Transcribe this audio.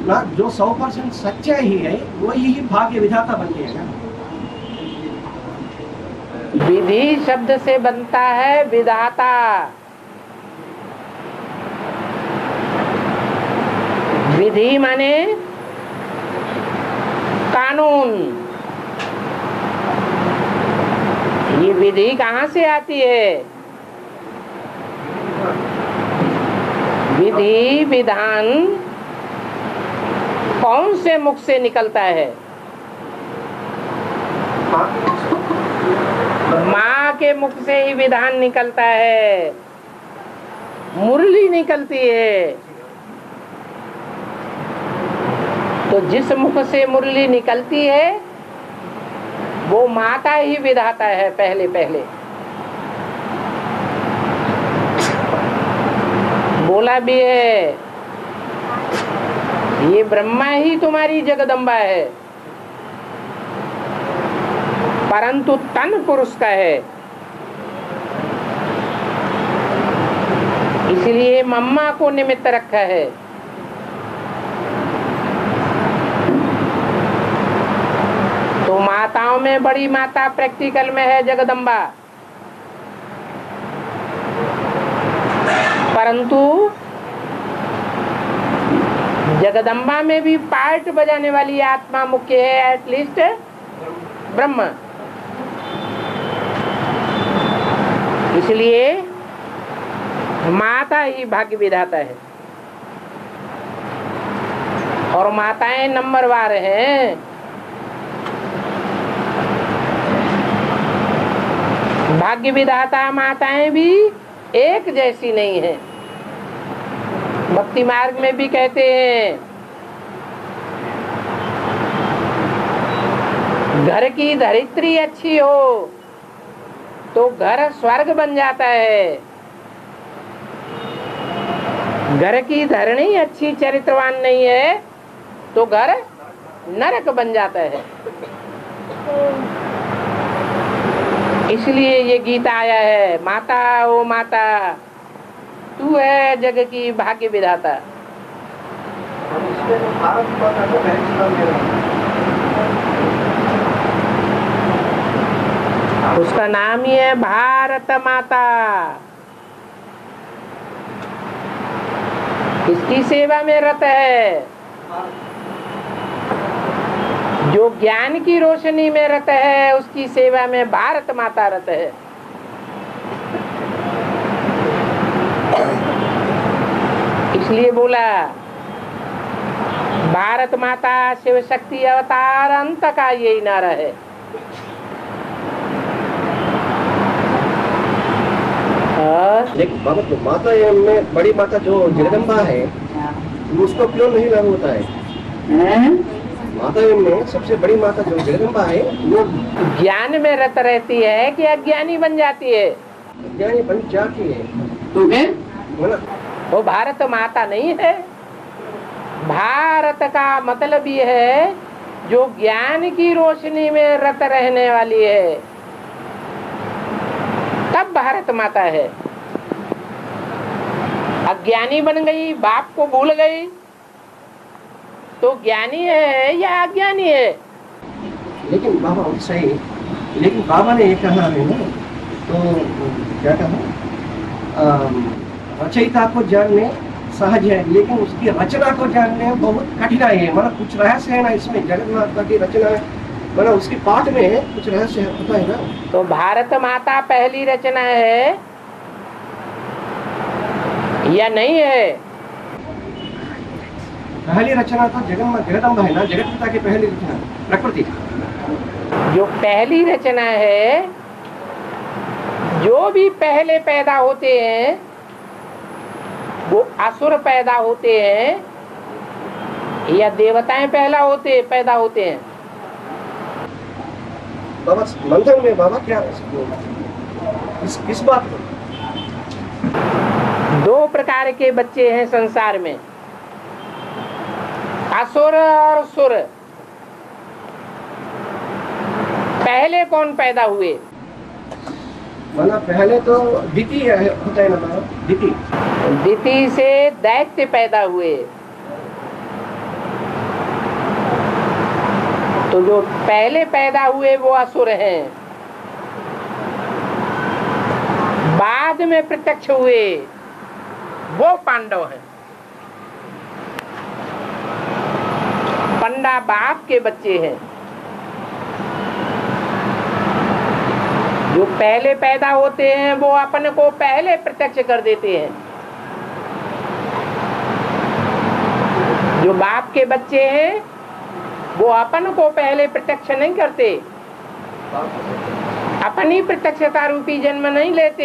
ना जो 100% सच्चा ही है वही ही भाग्य विधाता बन गया ना। विधि शब्द से बनता है विधाता। विधि माने कानून। ये विधि कहाँ से आती है? विधि विधान कौन से मुख से निकलता है? माँ के मुख से ही विधान निकलता है, मुरली निकलती है। तो जिस मुख से मुरली निकलती है वो माता ही विधाता है। पहले पहले बोला भी है, ये ब्रह्मा ही तुम्हारी जगदम्बा है, परंतु तन पुरुष का है। इसलिए मम्मा को निमित्त रखा है। तो माताओं में बड़ी माता प्रैक्टिकल में है जगदम्बा, परंतु जगदम्बा में भी पार्ट बजाने वाली आत्मा मुख्य है, एटलीस्ट ब्रह्मा। इसलिए माता ही भाग्य विधाता है। और माताएं नंबरवार हैं। भाग्य विधाता माताएं भी एक जैसी नहीं है। भक्ति मार्ग में भी कहते हैं, घर की धरित्री अच्छी हो तो घर स्वर्ग बन जाता है, घर की धरणी अच्छी चरित्रवान नहीं है तो घर नरक बन जाता है। इसलिए ये गीता आया है, माता ओ माता तू है जग की भाग्य विधाता। उसका नाम ही है भारत माता। इसकी सेवा में रत है। जो ज्ञान की रोशनी में रत है उसकी सेवा में भारत माता रत है। इसलिए बोला भारत माता शिव शक्ति अवतार अंत का यही नारा है। लेकिन बाबा तो माता में बड़ी माता जो जगदम्बा है उसको क्यों नहीं लागू होता है? माता में सबसे बड़ी माता जो जगदम्बा है वो ज्ञान में रत रहती है कि अज्ञानी बन जाती है? अज्ञानी बन जाती है। तो वो भारत माता नहीं है। भारत का मतलब ये है जो ज्ञान की रोशनी में रत रहने वाली है, तब भारत माता है। अज्ञानी बन गई, बाप को भूल गई, तो ज्ञानी है या अज्ञानी है? लेकिन बाबा सही, लेकिन बाबा ने ये कहा है ना, तो क्या कहा, रचयिता को जानने सहज है लेकिन उसकी रचना को जानने बहुत कठिनाई है। मतलब कुछ रहस्य है ना इसमें, जगत माता की रचना मतलब उसकी पाठ में कुछ रहस्य होता है ना। तो भारत माता पहली रचना है या नहीं है? पहली रचना तो जगदम्बा है ना, जगत पिता की पहली रचना प्रकृति। जो पहली रचना है, जो भी पहले पैदा होते हैं वो असुर पैदा होते हैं या देवताएं पैदा होते हैं? बाबा मंथन में बाबा क्या किस बात को? दो प्रकार के बच्चे हैं संसार में, असुर और सुर। पहले कौन पैदा हुए? मतलब पहले तो दिति होता है ना, दिति से दैत्य पैदा हुए। तो जो पहले पैदा हुए वो असुर हैं, बाद में प्रत्यक्ष हुए वो पांडव हैं। पंडा बाप के बच्चे हैं। जो पहले पैदा होते हैं वो अपन को पहले प्रत्यक्ष कर देते हैं। जो बाप के बच्चे हैं वो अपन को पहले प्रत्यक्ष नहीं करते, अपनी प्रत्यक्षता रूपी जन्म नहीं लेते।